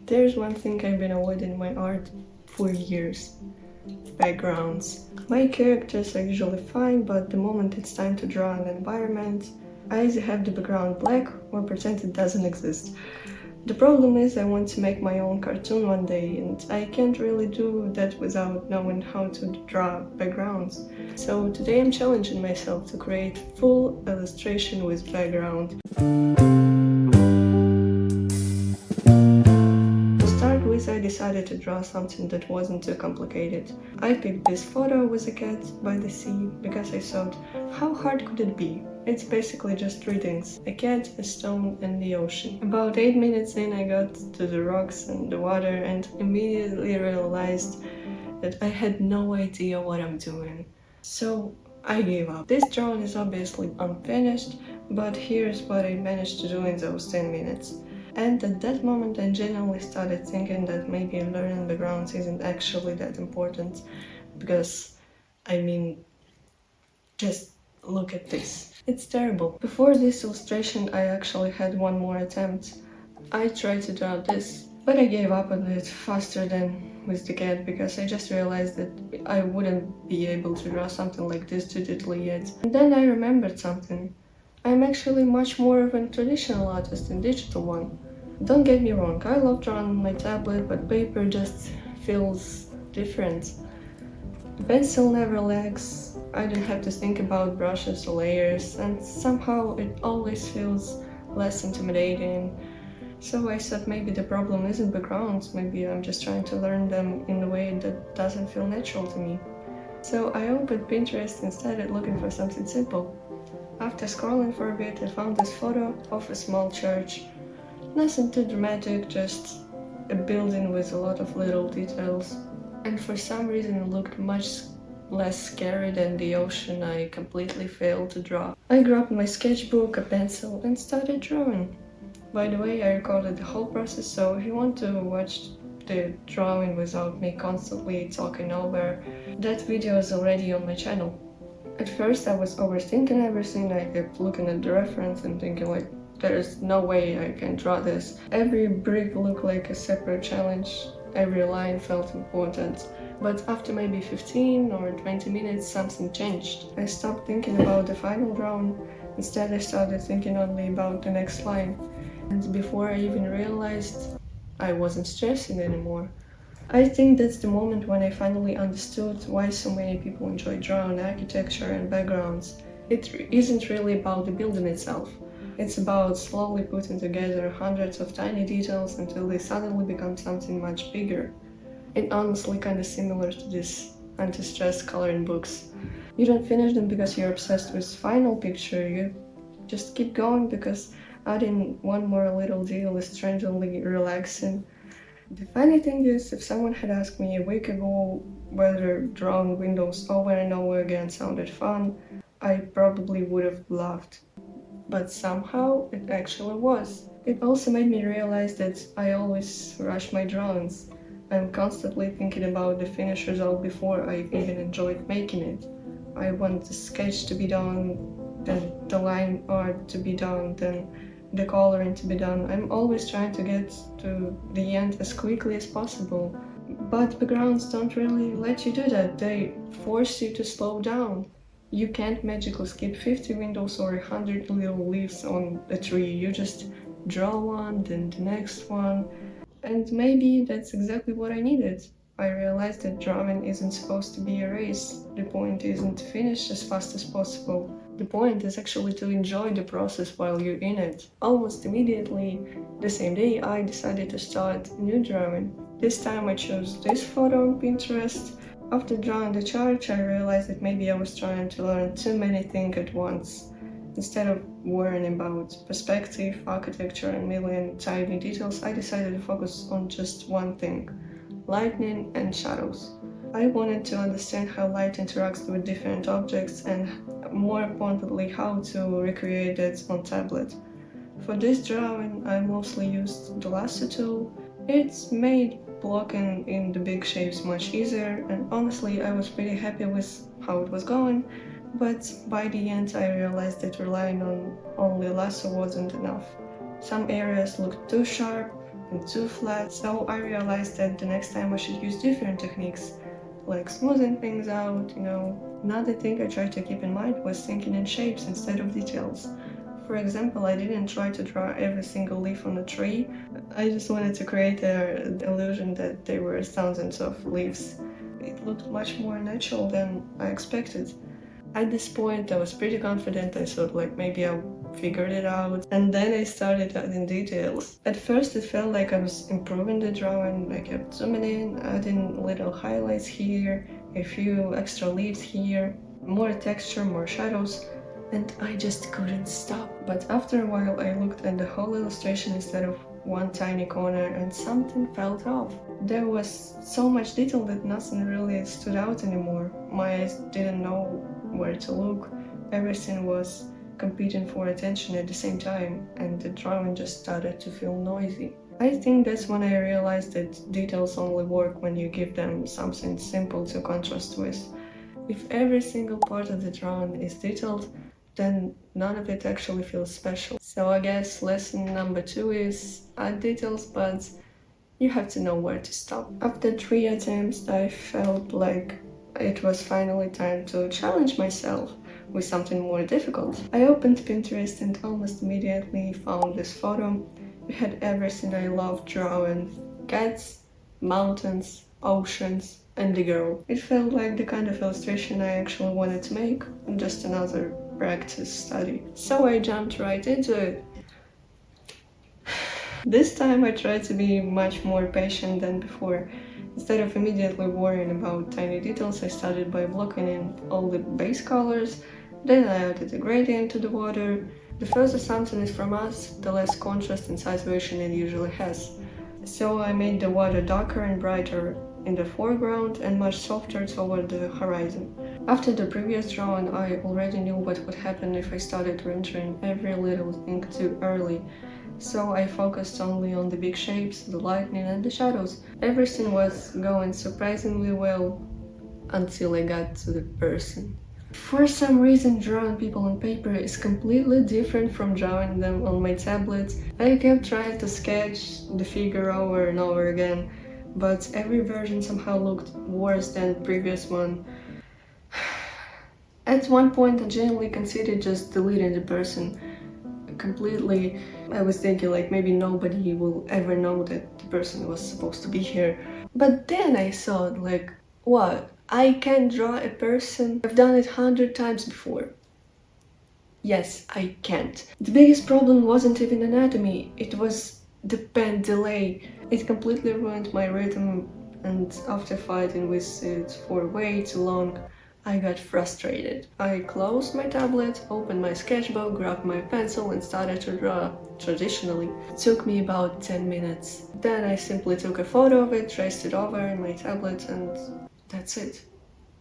There's one thing I've been avoiding in my art for years: backgrounds. My characters are usually fine, but the moment it's time to draw an environment, I either have the background black or pretend it doesn't exist. The problem is I want to make my own cartoon one day, and I can't really do that without knowing how to draw backgrounds. So today I'm challenging myself to create full illustration with background. To start with, I decided to draw something that wasn't too complicated. I picked this photo with a cat by the sea because I thought, how hard could it be? It's basically just three things: a cat, a stone, and the ocean. About 8 minutes in, I got to the rocks and the water and immediately realized that I had no idea what I'm doing. So I gave up. This drawing is obviously unfinished, but here's what I managed to do in those 10 minutes. And at that moment I genuinely started thinking that maybe learning backgrounds isn't actually that important, because, just look at this. It's terrible. Before this illustration I actually had one more attempt. I tried to draw this, but I gave up on it faster than with the cat because I just realized that I wouldn't be able to draw something like this digitally yet. And then I remembered something. I'm actually much more of a traditional artist than digital one. Don't get me wrong, I love drawing on my tablet, but paper just feels different. The pencil never lags, I don't have to think about brushes or layers, and somehow it always feels less intimidating. So I thought maybe the problem isn't backgrounds, maybe I'm just trying to learn them in a way that doesn't feel natural to me. So I opened Pinterest and started looking for something simple. After scrolling for a bit, I found this photo of a small church. Nothing too dramatic, just a building with a lot of little details. And for some reason it looked much less scary than the ocean I completely failed to draw. I grabbed my sketchbook, a pencil, and started drawing. By the way, I recorded the whole process, so if you want to watch the drawing without me constantly talking over, that video is already on my channel. At first I was overthinking everything, I kept looking at the reference and thinking like, there's no way I can draw this. Every brick looked like a separate challenge, every line felt important. But after maybe 15 or 20 minutes something changed. I stopped thinking about the final drawing, instead I started thinking only about the next line. And before I even realized, I wasn't stressing anymore. I think that's the moment when I finally understood why so many people enjoy drawing architecture and backgrounds. It isn't really about the building itself. It's about slowly putting together hundreds of tiny details until they suddenly become something much bigger. It's honestly kinda similar to this anti-stress coloring books. You don't finish them because you're obsessed with final picture, you just keep going because adding one more little deal is strangely relaxing. The funny thing is, if someone had asked me a week ago whether drawing windows over and over again sounded fun, I probably would have laughed. But somehow it actually was. It also made me realize that I always rush my drawings. I'm constantly thinking about the finished result before I even enjoyed making it. I want the sketch to be done, then the line art to be done, then the coloring to be done. I'm always trying to get to the end as quickly as possible. But backgrounds don't really let you do that, they force you to slow down. You can't magically skip 50 windows or 100 little leaves on a tree, you just draw one, then the next one. And maybe that's exactly what I needed. I realized that drawing isn't supposed to be a race. The point isn't to finish as fast as possible. The point is actually to enjoy the process while you're in it. Almost immediately, the same day, I decided to start a new drawing. This time I chose this photo on Pinterest. After drawing the church, I realized that maybe I was trying to learn too many things at once. Instead of worrying about perspective, architecture, and million tiny details, I decided to focus on just one thing: lighting and shadows. I wanted to understand how light interacts with different objects and, more importantly, how to recreate it on tablet. For this drawing, I mostly used the lasso tool. It's made blocking in the big shapes much easier, and honestly I was pretty happy with how it was going, but by the end I realized that relying on only lasso wasn't enough. Some areas looked too sharp, and too flat, so I realized that the next time I should use different techniques, like smoothing things out, Another thing I tried to keep in mind was thinking in shapes instead of details. For example, I didn't try to draw every single leaf on a tree. I just wanted to create the illusion that there were thousands of leaves. It looked much more natural than I expected. At this point, I was pretty confident. I thought like maybe I figured it out. And then I started adding details. At first, it felt like I was improving the drawing. I kept zooming in, adding little highlights here, a few extra leaves here, more texture, more shadows. And I just couldn't stop. But after a while, I looked at the whole illustration instead of one tiny corner, and something felt off. There was so much detail that nothing really stood out anymore. My eyes didn't know where to look. Everything was competing for attention at the same time, and the drawing just started to feel noisy. I think that's when I realized that details only work when you give them something simple to contrast with. If every single part of the drawing is detailed, then none of it actually feels special. So I guess lesson number 2 is add details, but you have to know where to stop. After 3 attempts, I felt like it was finally time to challenge myself with something more difficult. I opened Pinterest and almost immediately found this photo. It had everything I love drawing: cats, mountains, oceans, and the girl. It felt like the kind of illustration I actually wanted to make, just another practice study. So I jumped right into it. This time I tried to be much more patient than before. Instead of immediately worrying about tiny details, I started by blocking in all the base colors. Then I added a gradient to the water. The further something is from us, the less contrast and saturation it usually has. So I made the water darker and brighter in the foreground and much softer toward the horizon. After the previous drawing, I already knew what would happen if I started rendering every little thing too early. So I focused only on the big shapes, the lightning and the shadows. Everything was going surprisingly well until I got to the person. For some reason, drawing people on paper is completely different from drawing them on my tablet. I kept trying to sketch the figure over and over again, but every version somehow looked worse than the previous one. At one point, I genuinely considered just deleting the person completely. I was thinking like maybe nobody will ever know that the person was supposed to be here. But then I thought like, what? I can draw a person? I've done it 100 times before. Yes, I can't. The biggest problem wasn't even anatomy, it was the pen delay. It completely ruined my rhythm, and after fighting with it for way too long, I got frustrated. I closed my tablet, opened my sketchbook, grabbed my pencil and started to draw traditionally. It took me about 10 minutes. Then I simply took a photo of it, traced it over in my tablet, and that's it.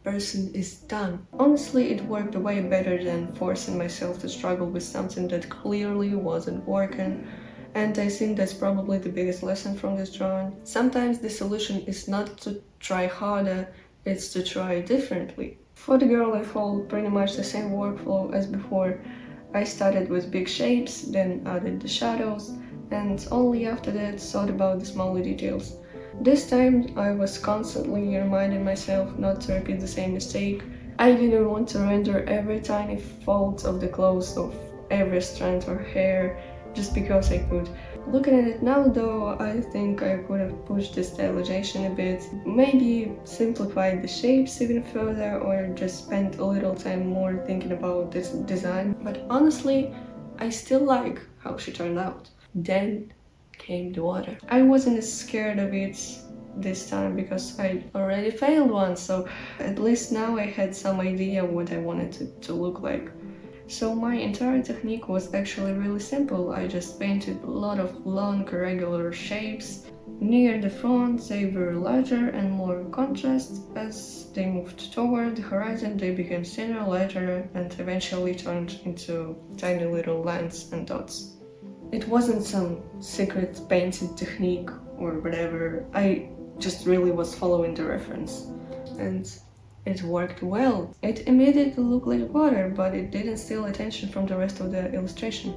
Person is done. Honestly, it worked way better than forcing myself to struggle with something that clearly wasn't working. And I think that's probably the biggest lesson from this drawing. Sometimes the solution is not to try harder, it's to try differently. For the girl, I followed pretty much the same workflow as before. I started with big shapes, then added the shadows, and only after that thought about the smaller details. This time, I was constantly reminding myself not to repeat the same mistake. I didn't want to render every tiny fold of the clothes of every strand or hair just because I could. Looking at it now though, I think I could have pushed the stylization a bit, maybe simplified the shapes even further, or just spent a little time more thinking about this design. But honestly, I still like how she turned out. Then came the water. I wasn't as scared of it this time because I already failed once, so at least now I had some idea what I wanted it to look like. So my entire technique was actually really simple. I just painted a lot of long regular shapes. Near the front they were larger and more contrast. As they moved toward the horizon they became thinner, lighter, and eventually turned into tiny little lines and dots. It wasn't some secret painting technique or whatever, I just really was following the reference. And it worked well. It immediately looked like water, but it didn't steal attention from the rest of the illustration.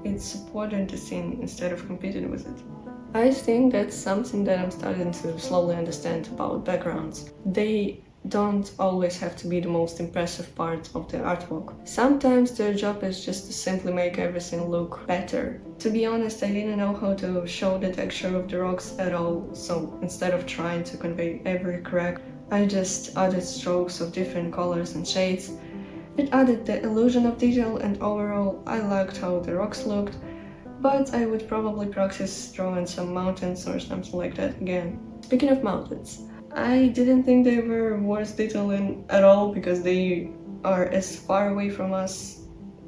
It supported the scene instead of competing with it. I think that's something that I'm starting to slowly understand about backgrounds. They don't always have to be the most impressive part of the artwork. Sometimes their job is just to simply make everything look better. To be honest, I didn't know how to show the texture of the rocks at all, so instead of trying to convey every crack, I just added strokes of different colors and shades. It added the illusion of detail, and overall I liked how the rocks looked, but I would probably practice drawing some mountains or something like that again. Speaking of mountains, I didn't think they were worth detailing at all because they are as far away from us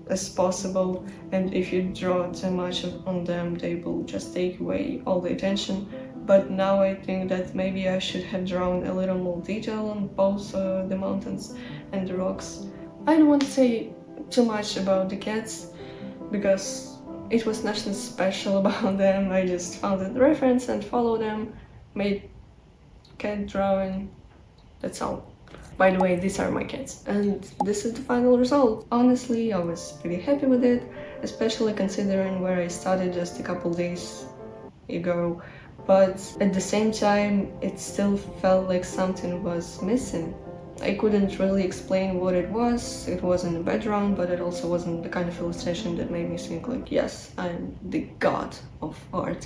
as possible, and if you draw too much on them, they will just take away all the attention. But now I think that maybe I should have drawn a little more detail on both the mountains and the rocks. I don't want to say too much about the cats because it was nothing special about them. I just found the reference and followed them, made cat drawing, that's all. By the way, these are my cats, and this is the final result. Honestly, I was pretty happy with it, especially considering where I started just a couple days ago, but at the same time, it still felt like something was missing. I couldn't really explain what it was. It wasn't a background, but it also wasn't the kind of illustration that made me think like, yes, I'm the god of art.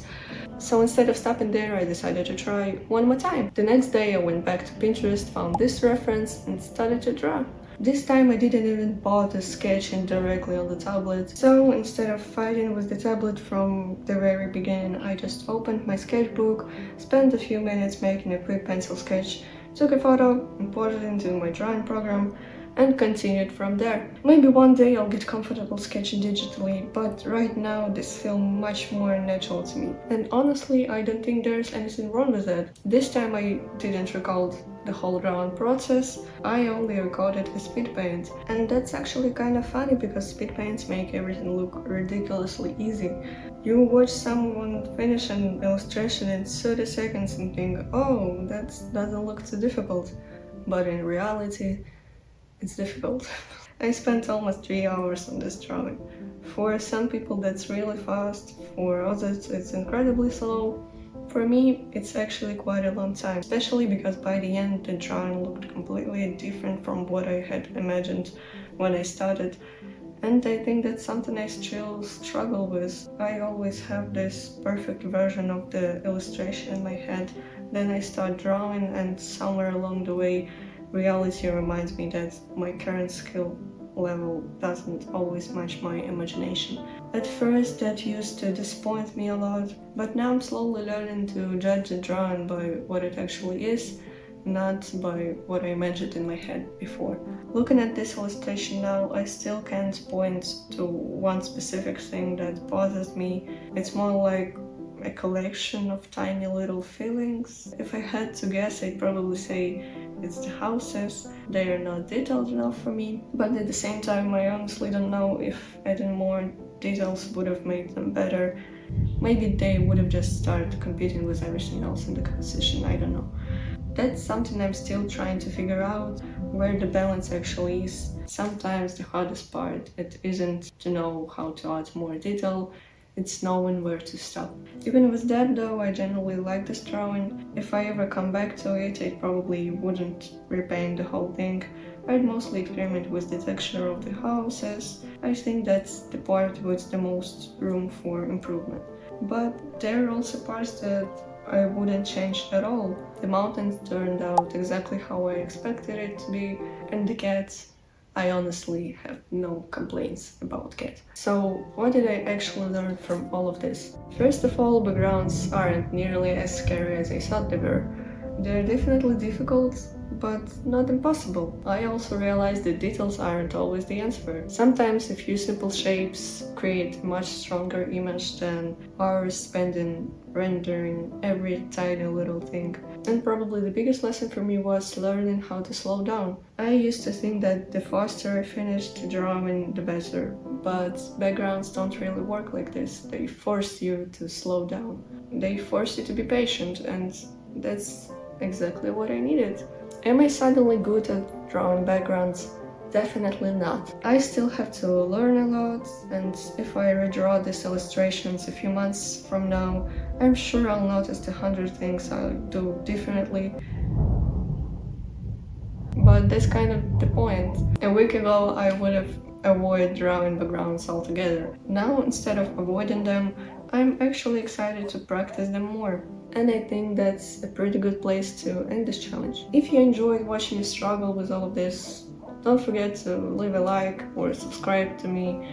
So instead of stopping there, I decided to try one more time. The next day I went back to Pinterest, found this reference, and started to draw. This time I didn't even bother sketching directly on the tablet, so instead of fighting with the tablet from the very beginning, I just opened my sketchbook, spent a few minutes making a quick pencil sketch, took a photo, imported it into my drawing program, and continued from there. Maybe one day I'll get comfortable sketching digitally, but right now this feels much more natural to me. And honestly, I don't think there's anything wrong with that. This time I didn't record the whole drawing process, I only recorded a speed paint. And that's actually kind of funny because speed paints make everything look ridiculously easy. You watch someone finish an illustration in 30 seconds and think, oh, that doesn't look too difficult. But in reality, it's difficult. I spent almost 3 hours on this drawing. For some people that's really fast, for others it's incredibly slow. For me, it's actually quite a long time, especially because by the end the drawing looked completely different from what I had imagined when I started. And I think that's something I still struggle with. I always have this perfect version of the illustration in my head, then I start drawing and somewhere along the way reality reminds me that my current skill level doesn't always match my imagination. At first that used to disappoint me a lot, but now I'm slowly learning to judge the drawing by what it actually is, not by what I imagined in my head before. Looking at this illustration now, I still can't point to one specific thing that bothers me. It's more like a collection of tiny little feelings. If I had to guess, I'd probably say it's the houses. They are not detailed enough for me, but at the same time I honestly don't know if adding more details would have made them better. Maybe they would have just started competing with everything else in the composition, I don't know. That's something I'm still trying to figure out, where the balance actually is. Sometimes the hardest part, it isn't to know how to add more detail, it's knowing where to stop. Even with that though, I generally like this drawing. If I ever come back to it, I probably wouldn't repaint the whole thing. I'd mostly experiment with the texture of the houses. I think that's the part with the most room for improvement. But there are also parts that I wouldn't change at all. The mountains turned out exactly how I expected it to be, and the cats, I honestly have no complaints about cat. So what did I actually learn from all of this? First of all, backgrounds aren't nearly as scary as I thought they were. They're definitely difficult, but not impossible. I also realized that details aren't always the answer. Sometimes a few simple shapes create a much stronger image than hours spent in rendering every tiny little thing. And probably the biggest lesson for me was learning how to slow down. I used to think that the faster I finished drawing, the better. But backgrounds don't really work like this. They force you to slow down. They force you to be patient, and that's exactly what I needed. Am I suddenly good at drawing backgrounds? Definitely not. I still have to learn a lot, and if I redraw these illustrations a few months from now, I'm sure I'll notice the 100 things I'll do differently. But that's kind of the point. A week ago, I would have avoided drawing backgrounds altogether. Now, instead of avoiding them, I'm actually excited to practice them more. And I think that's a pretty good place to end this challenge. If you enjoyed watching me struggle with all of this, don't forget to leave a like or subscribe to me.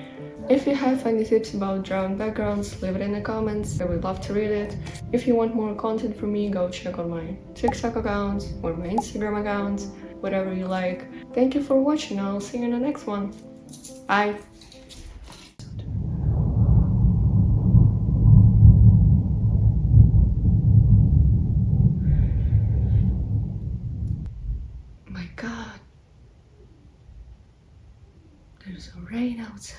If you have any tips about drawing backgrounds, leave it in the comments, I would love to read it. If you want more content from me, go check out my TikTok account or my Instagram account, whatever you like. Thank you for watching, I'll see you in the next one. Bye! My god, there's a rain outside.